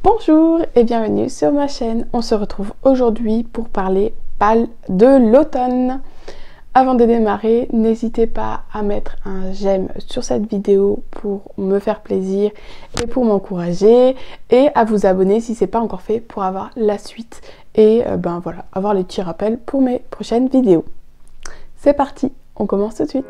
Bonjour et bienvenue sur ma chaîne. On se retrouve aujourd'hui pour parler de l'automne. Avant de démarrer, n'hésitez pas à mettre un j'aime sur cette vidéo pour me faire plaisir et pour m'encourager, et à vous abonner si ce n'est pas encore fait pour avoir la suite et voilà, avoir les petits rappels pour mes prochaines vidéos. C'est parti, on commence tout de suite.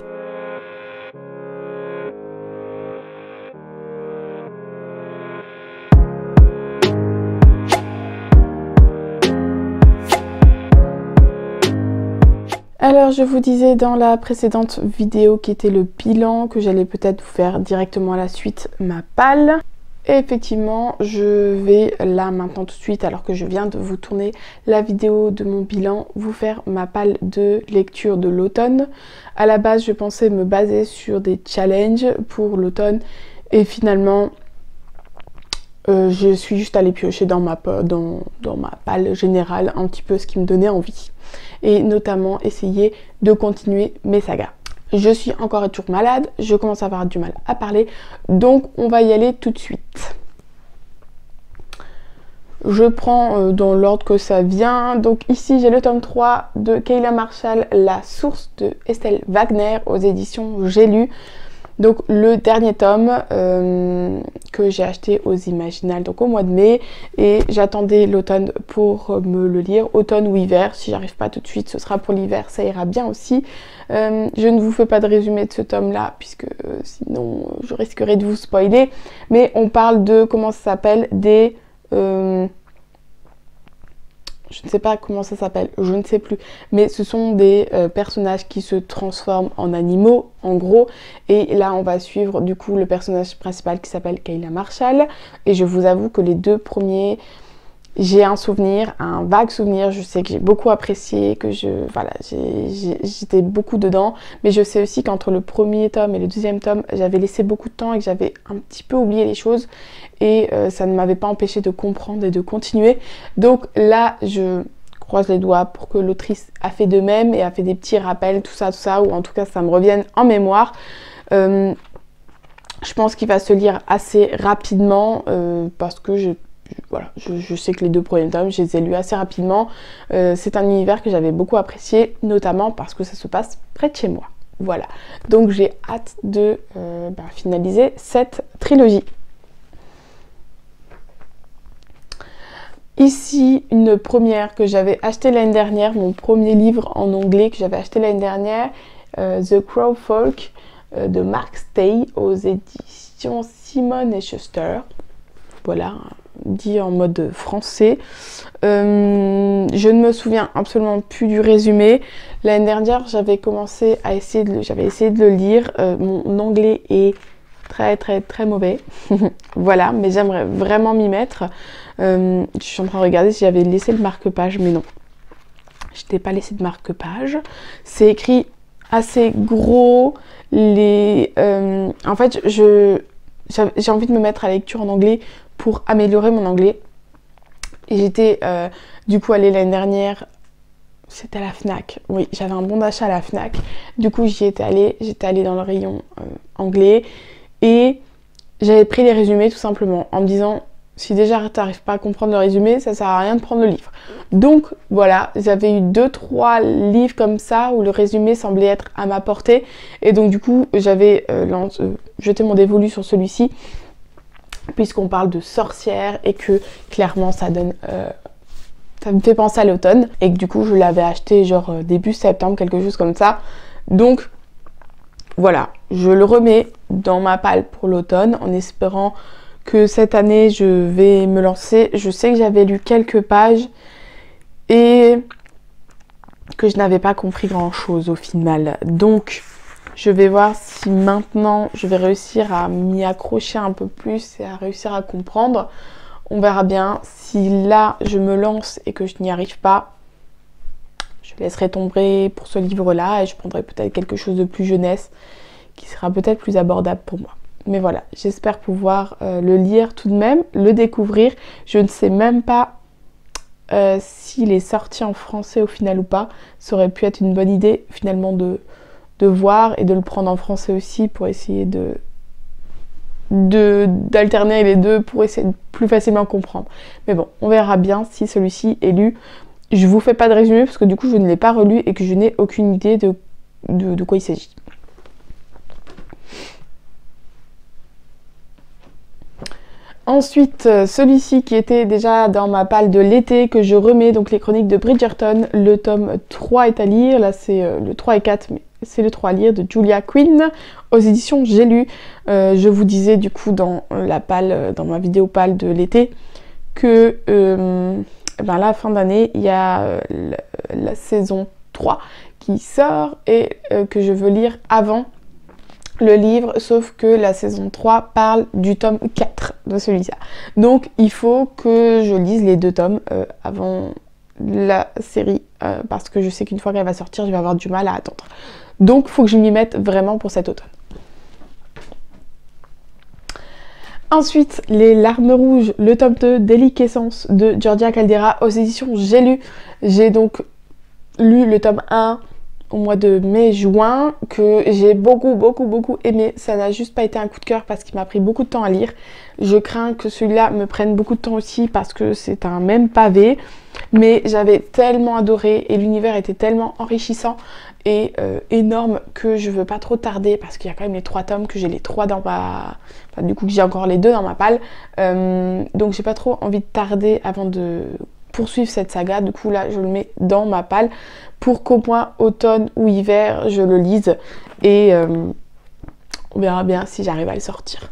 Alors je vous disais dans la précédente vidéo qui était le bilan que j'allais peut-être vous faire directement à la suite ma palle. Et effectivement je vais là maintenant tout de suite, alors que je viens de vous tourner la vidéo de mon bilan, vous faire ma palle de lecture de l'automne. À la base je pensais me baser sur des challenges pour l'automne et finalement je suis juste allée piocher dans ma palle générale un petit peu ce qui me donnait envie. Et notamment essayer de continuer mes sagas. Je suis encore et toujours malade, je commence à avoir du mal à parler, donc on va y aller tout de suite. Je prends dans l'ordre que ça vient. Donc ici j'ai le tome 3 de Kayla Marshall, La source de Estelle Wagner aux éditions J'ai lu. Donc le dernier tome que j'ai acheté aux Imaginales donc au mois de mai, et j'attendais l'automne pour me le lire, automne ou hiver. Si j'arrive pas tout de suite ce sera pour l'hiver, ça ira bien aussi. Je ne vous fais pas de résumé de ce tome là puisque sinon je risquerais de vous spoiler, mais on parle de, comment ça s'appelle, des je ne sais pas comment ça s'appelle, je ne sais plus, mais ce sont des personnages qui se transforment en animaux, en gros, et là on va suivre du coup le personnage principal qui s'appelle Kayla Marshall, et je vous avoue que les deux premiers, j'ai un souvenir, un vague souvenir, je sais que j'ai beaucoup apprécié, que j'étais beaucoup dedans, mais je sais aussi qu'entre le premier tome et le deuxième tome, j'avais laissé beaucoup de temps et que j'avais un petit peu oublié les choses, et ça ne m'avait pas empêché de comprendre et de continuer. Donc là, je croise les doigts pour que l'autrice a fait de même et a fait des petits rappels, tout ça, ou en tout cas ça me revienne en mémoire. Je pense qu'il va se lire assez rapidement parce que je sais que les deux premiers tomes, je les ai lus assez rapidement. C'est un univers que j'avais beaucoup apprécié, notamment parce que ça se passe près de chez moi. Voilà, donc j'ai hâte de finaliser cette trilogie. Ici, une première que j'avais acheté l'année dernière, mon premier livre en anglais que j'avais acheté l'année dernière, The Crow Folk de Mark Stay aux éditions Simon & Schuster. Voilà, dit en mode français. Je ne me souviens absolument plus du résumé. L'année dernière, j'avais essayé de le lire. Mon anglais est très mauvais. Voilà, mais j'aimerais vraiment m'y mettre. Je suis en train de regarder si j'avais laissé le marque-page, mais non. Je n'ai pas laissé de marque-page. C'est écrit assez gros. En fait, j'ai envie de me mettre à la lecture en anglais pour améliorer mon anglais. Et j'étais du coup allée l'année dernière, c'était à la Fnac. Oui, j'avais un bon d'achat à la Fnac. Du coup, j'étais allée dans le rayon anglais et j'avais pris les résumés tout simplement en me disant, si déjà t'arrives pas à comprendre le résumé, ça sert à rien de prendre le livre. Donc voilà, j'avais eu 2-3 livres comme ça où le résumé semblait être à ma portée, et donc du coup j'avais jeté mon dévolu sur celui-ci puisqu'on parle de sorcières et que clairement ça me fait penser à l'automne, et que du coup je l'avais acheté genre début septembre, quelque chose comme ça. Donc voilà, je le remets dans ma palle pour l'automne en espérant que cette année je vais me lancer. Je sais que j'avais lu quelques pages et que je n'avais pas compris grand chose au final, donc je vais voir si maintenant je vais réussir à m'y accrocher un peu plus et à réussir à comprendre. On verra bien. Si là je me lance et que je n'y arrive pas, je laisserai tomber pour ce livre là et je prendrai peut-être quelque chose de plus jeunesse qui sera peut-être plus abordable pour moi. Mais voilà, j'espère pouvoir le lire tout de même, le découvrir. Je ne sais même pas s'il est sorti en français au final ou pas. Ça aurait pu être une bonne idée finalement de voir et de le prendre en français aussi pour essayer d'alterner les deux pour essayer de plus facilement comprendre. Mais bon, on verra bien si celui-ci est lu. Je vous fais pas de résumé parce que du coup je ne l'ai pas relu et que je n'ai aucune idée de quoi il s'agit. Ensuite, celui-ci qui était déjà dans ma palle de l'été, que je remets, donc les chroniques de Bridgerton, le tome 3 est à lire, là c'est le 3 et 4, mais c'est le 3 à lire, de Julia Quinn, aux éditions J'ai lu. Je vous disais du coup dans la palle, dans ma vidéo palle de l'été, que ben là, fin d'année, il y a la saison 3 qui sort et que je veux lire avant le livre, sauf que la saison 3 parle du tome 4 de celui-ci. Donc il faut que je lise les 2 tomes avant la série, parce que je sais qu'une fois qu'elle va sortir, je vais avoir du mal à attendre. Donc il faut que je m'y mette vraiment pour cet automne. Ensuite, Les Larmes Rouges, le tome 2, Déliquescence de Georgia Caldera aux éditions J'ai lu. J'ai donc lu le tome 1 au mois de mai-juin, que j'ai beaucoup aimé. Ça n'a juste pas été un coup de cœur parce qu'il m'a pris beaucoup de temps à lire. Je crains que celui-là me prenne beaucoup de temps aussi parce que c'est un même pavé. Mais j'avais tellement adoré et l'univers était tellement enrichissant et énorme que je veux pas trop tarder parce qu'il y a quand même les 3 tomes, que j'ai les 3 dans ma... Enfin, du coup que j'ai encore les 2 dans ma palle. Donc j'ai pas trop envie de tarder avant de poursuivre cette saga. Du coup là je le mets dans ma palle pour qu'au moins automne ou hiver je le lise et on verra bien si j'arrive à le sortir.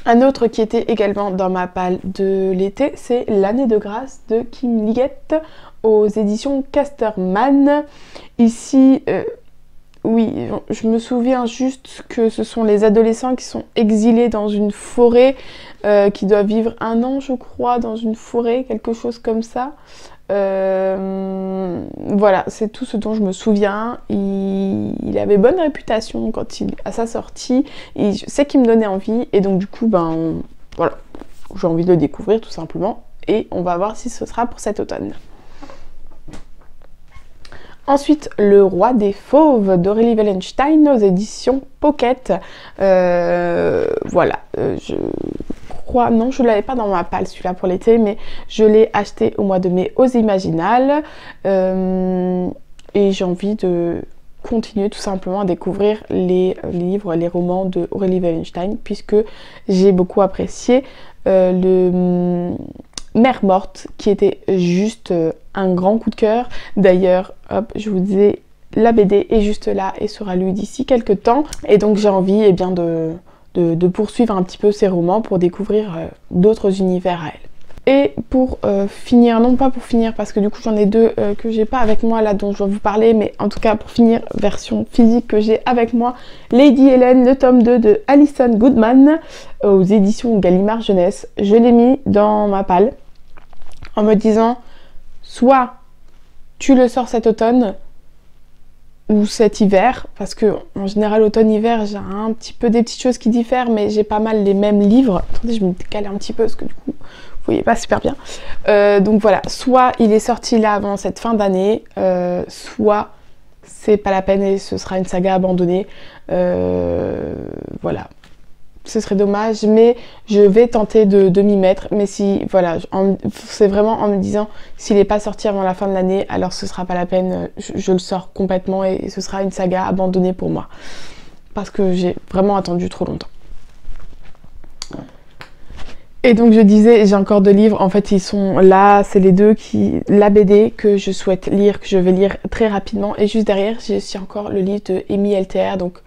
Un autre qui était également dans ma palle de l'été, c'est L'année de grâce de Kim Liggett aux éditions Casterman. Ici, oui, je me souviens juste que ce sont les adolescents qui sont exilés dans une forêt, qui doivent vivre 1 an, je crois, dans une forêt, quelque chose comme ça. Voilà, c'est tout ce dont je me souviens. Il avait bonne réputation à sa sortie, et je sais qu'il me donnait envie, et donc du coup ben voilà, j'ai envie de le découvrir tout simplement, et on va voir si ce sera pour cet automne. Ensuite, Le Roi des Fauves d'Aurélie Wellenstein aux éditions Pocket. Voilà, je crois, non, je ne l'avais pas dans ma palle celui-là pour l'été, mais je l'ai acheté au mois de mai aux Imaginales. Et j'ai envie de continuer tout simplement à découvrir les livres, les romans de Aurélie Wellenstein, puisque j'ai beaucoup apprécié le Mère morte, qui était juste un grand coup de cœur. D'ailleurs, hop, je vous disais, la BD est juste là et sera lue d'ici quelques temps. Et donc j'ai envie bien de poursuivre un petit peu ces romans pour découvrir d'autres univers à elle. Et pour finir, non pas pour finir parce que du coup j'en ai 2 que j'ai pas avec moi là dont je dois vous parler, mais en tout cas pour finir, version physique que j'ai avec moi, Lady Helen, le tome 2 de Alison Goodman aux éditions Gallimard Jeunesse. Je l'ai mis dans ma palle en me disant soit tu le sors cet automne ou cet hiver, parce que en général automne-hiver j'ai un petit peu des petites choses qui diffèrent, mais j'ai pas mal les mêmes livres. Attendez, je me décale un petit peu parce que du coup vous voyez pas super bien. Donc voilà, soit il est sorti là avant cette fin d'année, soit c'est pas la peine et ce sera une saga abandonnée. Voilà, ce serait dommage, mais je vais tenter de m'y mettre. Mais si, voilà, c'est vraiment en me disant, s'il n'est pas sorti avant la fin de l'année, alors ce sera pas la peine, je le sors complètement et ce sera une saga abandonnée pour moi. Parce que j'ai vraiment attendu trop longtemps. Et donc je disais, j'ai encore 2 livres, en fait ils sont là, c'est les 2 la BD que je souhaite lire, que je vais lire très rapidement. Et juste derrière, j'ai aussi encore le livre de Amy LTR, donc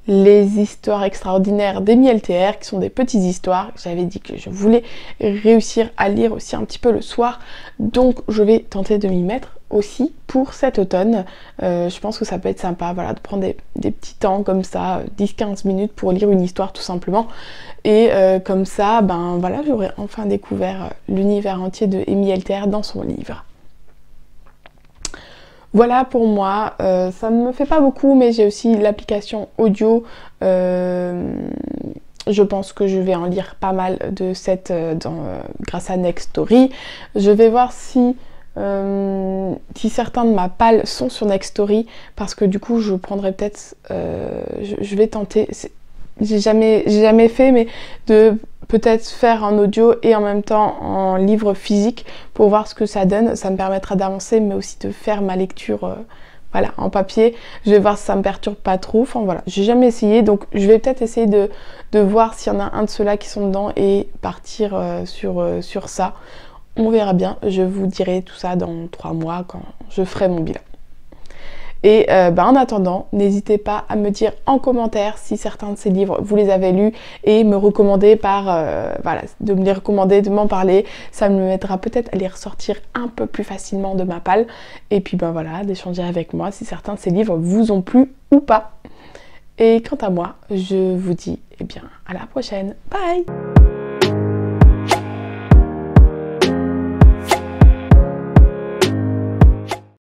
Les histoires extraordinaires d'Amy LTR, qui sont des petites histoires. J'avais dit que je voulais réussir à lire aussi un petit peu le soir, donc je vais tenter de m'y mettre aussi pour cet automne. Je pense que ça peut être sympa, voilà, de prendre des petits temps comme ça, 10-15 minutes pour lire une histoire tout simplement. Et comme ça, ben voilà, j'aurais enfin découvert l'univers entier de Amy LTR dans son livre. Voilà pour moi, ça ne me fait pas beaucoup, mais j'ai aussi l'application audio. Je pense que je vais en lire pas mal de grâce à Nextory. Je vais voir si certains de ma palle sont sur Nextory, parce que du coup je prendrai peut-être, je vais tenter. j'ai jamais fait, mais de peut-être faire en audio et en même temps en livre physique pour voir ce que ça donne. Ça me permettra d'avancer, mais aussi de faire ma lecture voilà, en papier. Je vais voir si ça me perturbe pas trop. Enfin voilà, j'ai jamais essayé, donc je vais peut-être essayer de voir s'il y en a un de ceux-là qui sont dedans et partir sur ça. On verra bien, je vous dirai tout ça dans 3 mois quand je ferai mon bilan. Et en attendant, n'hésitez pas à me dire en commentaire si certains de ces livres vous les avez lus et me recommander voilà, de me les recommander, de m'en parler. Ça me aidera peut-être à les ressortir un peu plus facilement de ma palle. Et puis voilà, d'échanger avec moi si certains de ces livres vous ont plu ou pas. Et quant à moi, je vous dis à la prochaine. Bye!